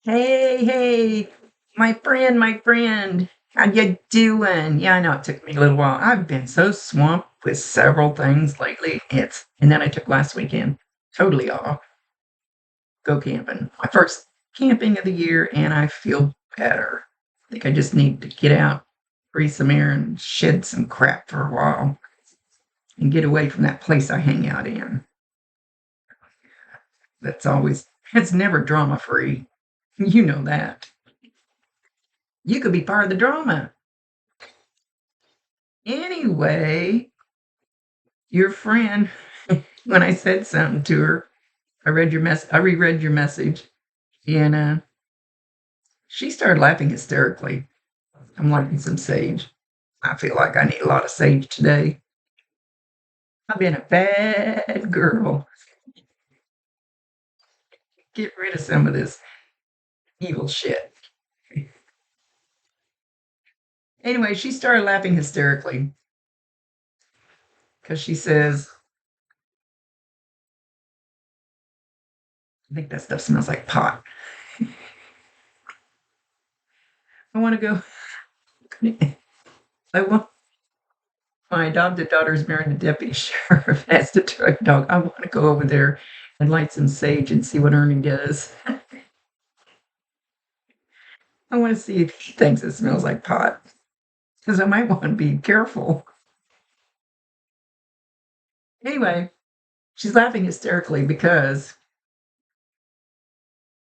Hey, my friend. How you doing? Yeah, I know it took me a little while. I've been so swamped with several things lately. And then I took last weekend totally off. Go camping. My first camping of the year, and I feel better. I think I just need to get out, breathe some air, and shed some crap for a while and get away from that place I hang out in. It's never drama free. You know that. You could be part of the drama. Anyway, your friend, when I said something to her, I reread your message, and she started laughing hysterically. I'm liking some sage. I feel like I need a lot of sage today. I've been a bad girl. Get rid of some of this evil shit. Anyway, she started laughing hysterically because she says, I think that stuff smells like pot. I want to go. I want My adopted daughter is married to deputy sheriff. That's the drug dog. I want to go over there and light some sage and see what Ernie does. I want to see if he thinks it smells like pot, because I might want to be careful. Anyway, she's laughing hysterically because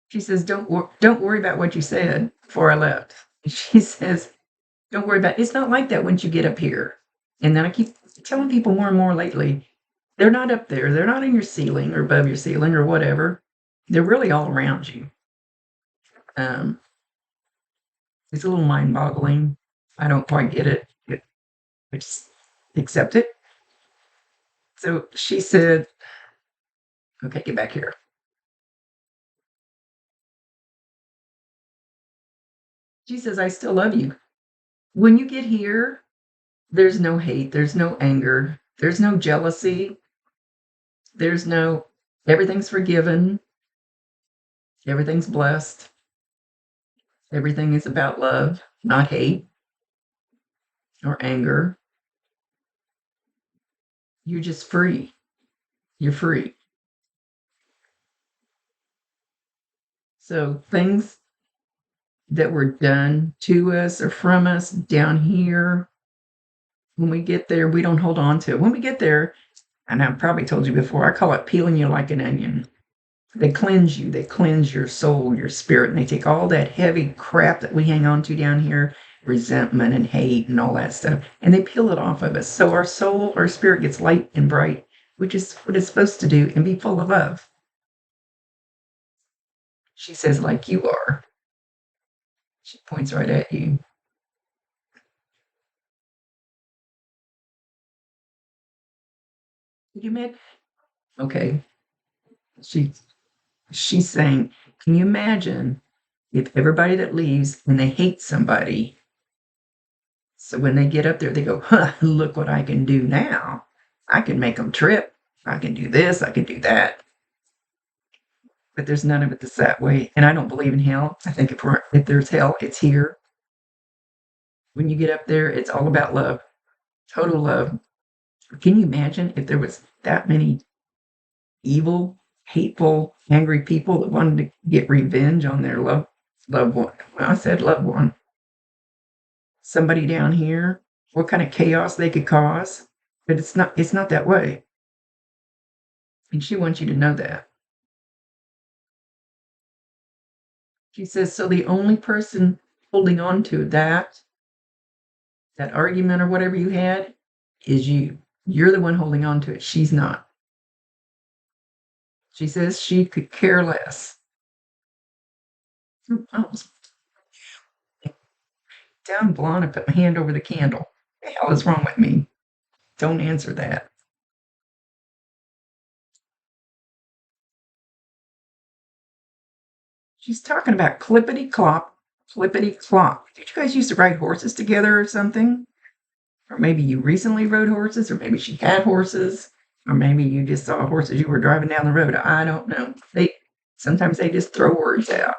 she says, "Don't worry about what you said before I left." She says, "Don't worry about it. It's not like that once you get up here." And then I keep telling people more and more lately, they're not up there. They're not in your ceiling or above your ceiling or whatever. They're really all around you. Um, it's a little mind-boggling. I don't quite get it. I just accept it. So she said, okay, get back here. She says, I still love you. When you get here, there's no hate, there's no anger, there's no jealousy, everything's forgiven, everything's blessed, everything is about love, not hate or anger. You're just free. You're free. So things that were done to us or from us down here, when we get there, we don't hold on to it. When we get there, and I've probably told you before, I call it peeling you like an onion. They cleanse you, they cleanse your soul, your spirit, and they take all that heavy crap that we hang on to down here, resentment and hate and all that stuff, and they peel it off of us. So our soul, our spirit gets light and bright, which is what it's supposed to do, and be full of love. She says, like you are. She points right at you. You met? Okay. She's saying, can you imagine if everybody that leaves and they hate somebody, so when they get up there, they go, huh, look what I can do now. I can make them trip. I can do this. I can do that. But there's none of it that's that way. And I don't believe in hell. I think if there's hell, it's here. When you get up there, it's all about love, total love. Can you imagine if there was that many evil, hateful, angry people that wanted to get revenge on their loved one? Well, I said loved one. Somebody down here, what kind of chaos they could cause. But it's not that way. And she wants you to know that. She says, so the only person holding on to that argument or whatever you had is you. You're the one holding on to it. She's not. She says she could care less. Down blonde, I put my hand over the candle. What the hell is wrong with me? Don't answer that. She's talking about clippity clop, clippity clop. Did you guys used to ride horses together or something? Or maybe you recently rode horses, or maybe she had horses, or maybe you just saw horses you were driving down the road. I don't know. Sometimes they just throw words out.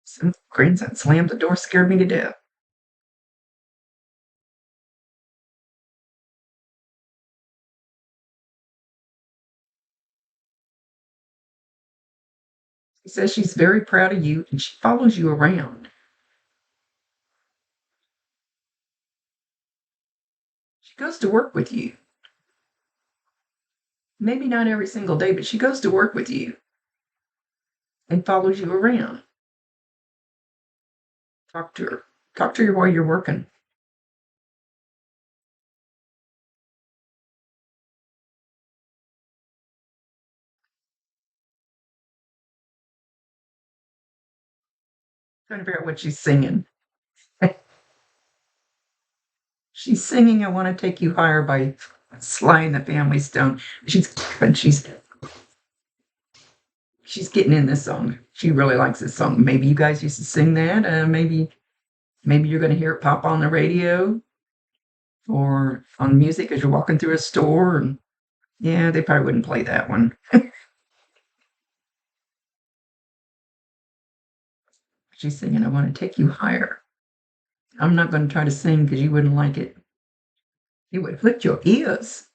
Some grandson slammed the door, scared me to death. She says she's very proud of you and she follows you around. She goes to work with you. Maybe not every single day, but she goes to work with you and follows you around. Talk to her. Talk to her while you're working. Trying to figure out what she's singing. She's singing "I Want to Take You Higher" by Sly and the Family Stone. She's getting in this song. She really likes this song. Maybe you guys used to sing that. Maybe you're going to hear it pop on the radio or on music as you're walking through a store. And yeah, they probably wouldn't play that one. She's singing "I Want to Take You Higher." I'm not going to try to sing because you wouldn't like it. It would hurt your ears.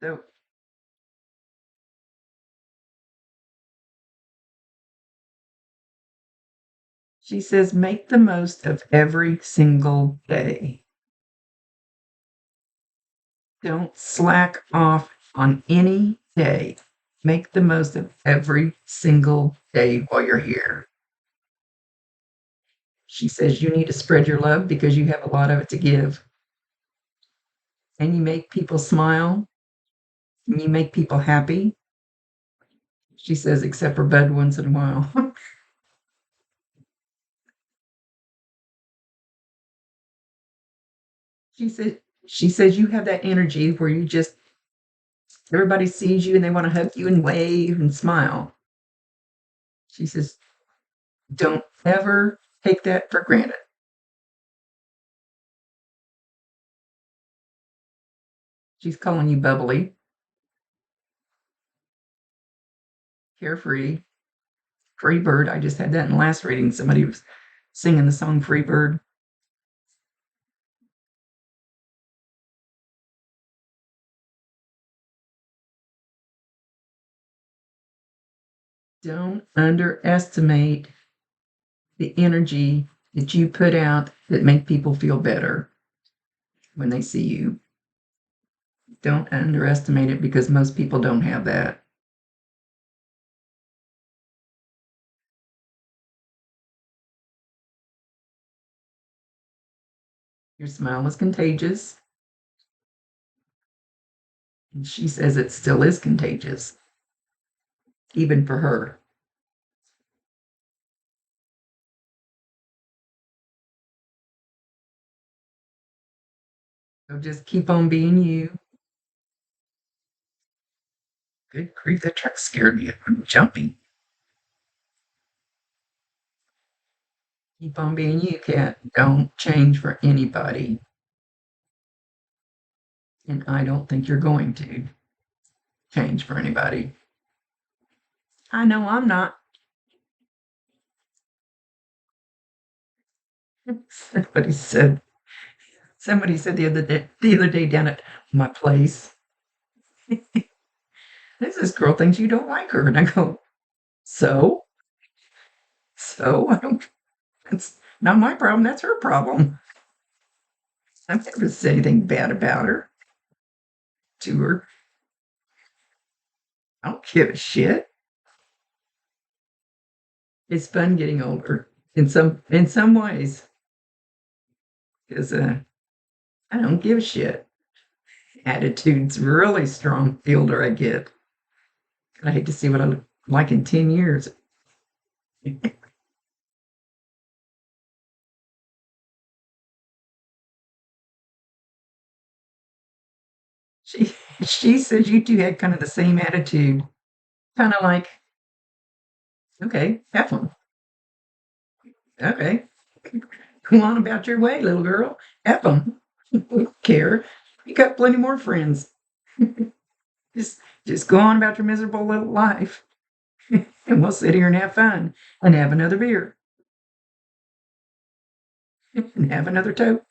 So she says, make the most of every single day. Don't slack off on any day. Make the most of every single day while you're here. She says you need to spread your love because you have a lot of it to give. And you make people smile and you make people happy. She says, except for Bud once in a while. she says you have that energy where you just everybody sees you and they want to hug you and wave and smile. She says, don't ever take that for granted. She's calling you bubbly, carefree, free bird. I just had that in the last reading. Somebody was singing the song Free Bird. Don't underestimate the energy that you put out that make people feel better when they see you. Don't underestimate it because most people don't have that. Your smile is contagious. And she says it still is contagious, even for her. So just keep on being you. Good grief, that truck scared me. I'm jumpy. Keep on being you, Kat. Don't change for anybody. And I don't think you're going to change for anybody. I know I'm not. Somebody said the other day down at my place, this girl thinks you don't like her. And I go, so? I don't, it's not my problem. That's her problem. I've never said anything bad about her to her. I don't give a shit. It's fun getting older in some ways because I don't give a shit. Attitude's really strong the older I get. I hate to see what I look like in 10 years. she she says you two had kind of the same attitude, kind of like, okay, have fun. Okay, go on about your way, little girl. Have fun. We don't care. You got plenty more friends. just Just go on about your miserable little life, and we'll sit here and have fun and have another beer and have another toke.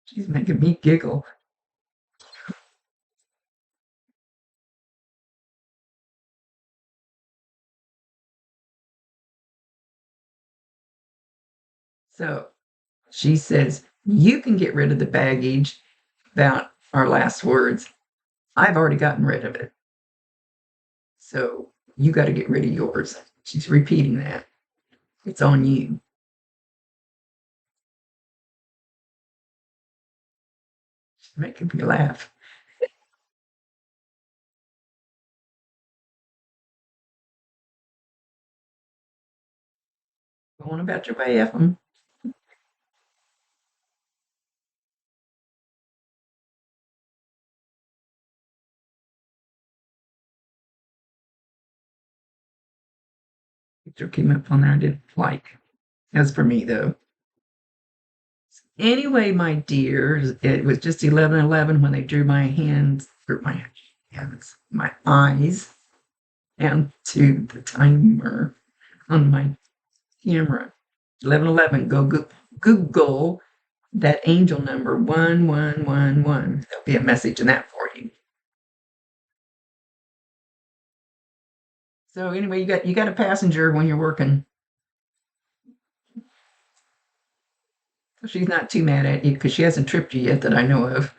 She's making me giggle. So she says, you can get rid of the baggage about our last words. I've already gotten rid of it. So you got to get rid of yours. She's repeating that. It's on you. She's making me laugh. Go on about your way, Ephraim. Picture came up on there I didn't like. As for me, though. Anyway, my dears, it was just 11:11 when they drew my hands, or my hands, my eyes down to the timer on my camera. 11:11. Google that angel number 1111. There'll be a message in that for you. So anyway, you got a passenger when you're working. So she's not too mad at you because she hasn't tripped you yet that I know of.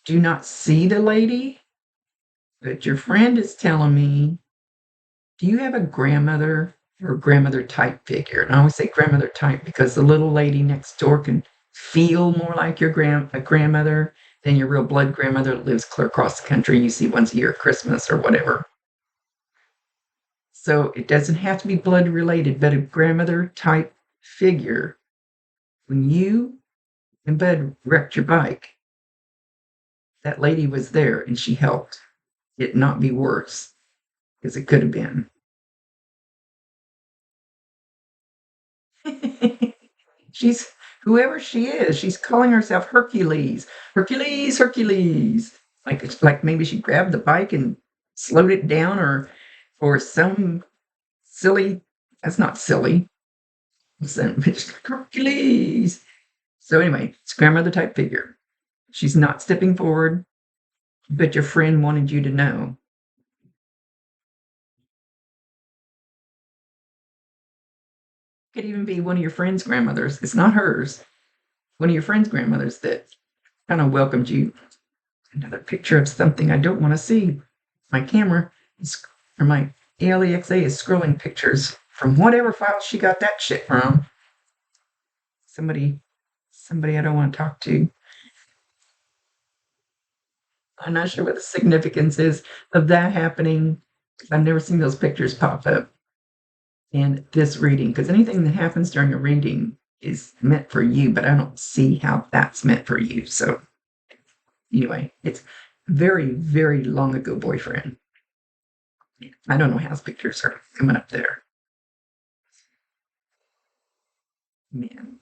Do not see the lady, but your friend is telling me, do you have a grandmother or grandmother type figure? And I always say grandmother type because the little lady next door can feel more like your a grandmother than your real blood grandmother that lives clear across the country you see once a year at Christmas or whatever. So it doesn't have to be blood related, but a grandmother type figure. When you and Bud wrecked your bike, that lady was there and she helped it not be worse because it could have been. She's whoever she is, she's calling herself Hercules. Hercules, Hercules. Like maybe she grabbed the bike and slowed it down or some silly that's not silly. It's Hercules. So anyway, it's grandmother type figure. She's not stepping forward, but your friend wanted you to know. It could even be one of your friend's grandmothers. It's not hers. One of your friend's grandmothers that kind of welcomed you. Another picture of something I don't want to see. My camera is, or my ALEXA is scrolling pictures from whatever file she got that shit from. Somebody I don't want to talk to. I'm not sure what the significance is of that happening. I've never seen those pictures pop up in this reading because anything that happens during a reading is meant for you, but I don't see how that's meant for you. So anyway, it's very, very long ago boyfriend. I don't know how his pictures are coming up there. Man,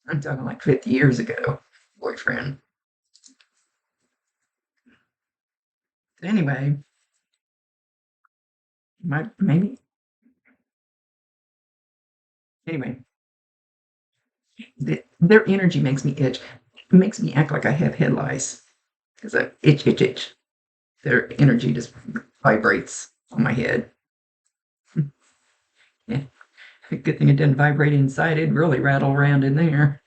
I'm talking like 50 years ago, boyfriend. Anyway, maybe. Anyway, their energy makes me itch. It makes me act like I have head lice because I itch, itch, itch. Their energy just vibrates on my head. Yeah. Good thing it didn't vibrate inside. It'd really rattle around in there.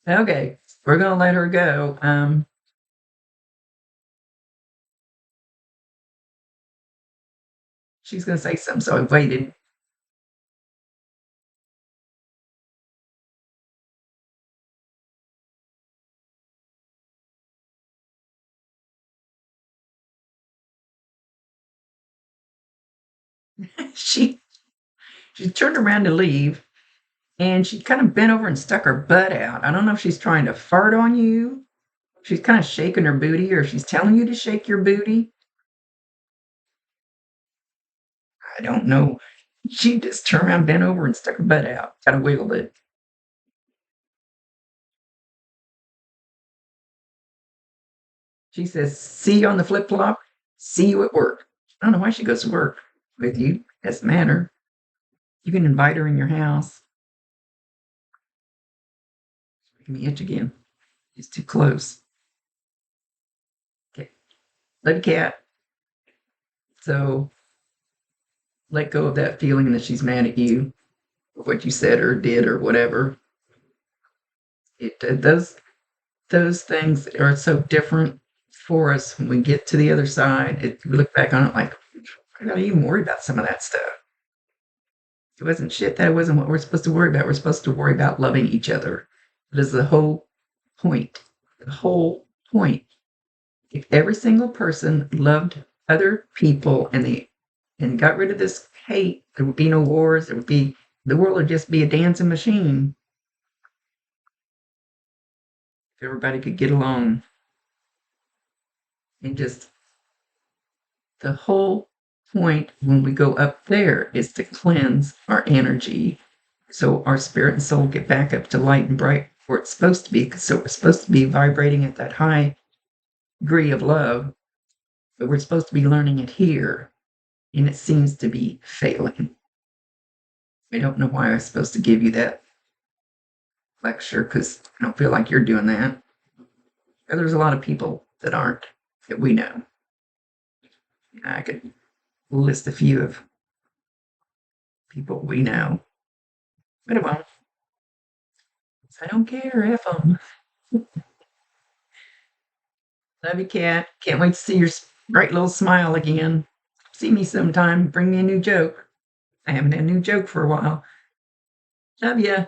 Okay, we're gonna let her go. She's gonna say something, so I waited. she she turned around to leave, and she kind of bent over and stuck her butt out. I don't know if she's trying to fart on you. She's kind of shaking her booty, or she's telling you to shake your booty. I don't know. She just turned around, bent over, and stuck her butt out, kind of wiggled it. She says, "See you on the flip flop. See you at work." I don't know why she goes to work with you. Doesn't matter. You can invite her in your house. Give me itch again. It's too close. Okay. Love you, Kat. So let go of that feeling that she's mad at you for what you said or did or whatever. Those things are so different for us when we get to the other side. We look back on it like, I gotta even worry about some of that stuff. It wasn't shit. That wasn't what we're supposed to worry about. We're supposed to worry about loving each other. That is the whole point. The whole point. If every single person loved other people and got rid of this hate, there would be no wars. The world would just be a dancing machine. If everybody could get along and just the whole point when we go up there is to cleanse our energy so our spirit and soul get back up to light and bright where it's supposed to be. So we're supposed to be vibrating at that high degree of love, but we're supposed to be learning it here, and it seems to be failing. I don't know why I was supposed to give you that lecture because I don't feel like you're doing that. But there's a lot of people that aren't, that we know. I could list a few of people we know, but I won't. I don't care, F them. Love you, Kat. Can't wait to see your bright little smile again. See me sometime. Bring me a new joke. I haven't had a new joke for a while. Love ya.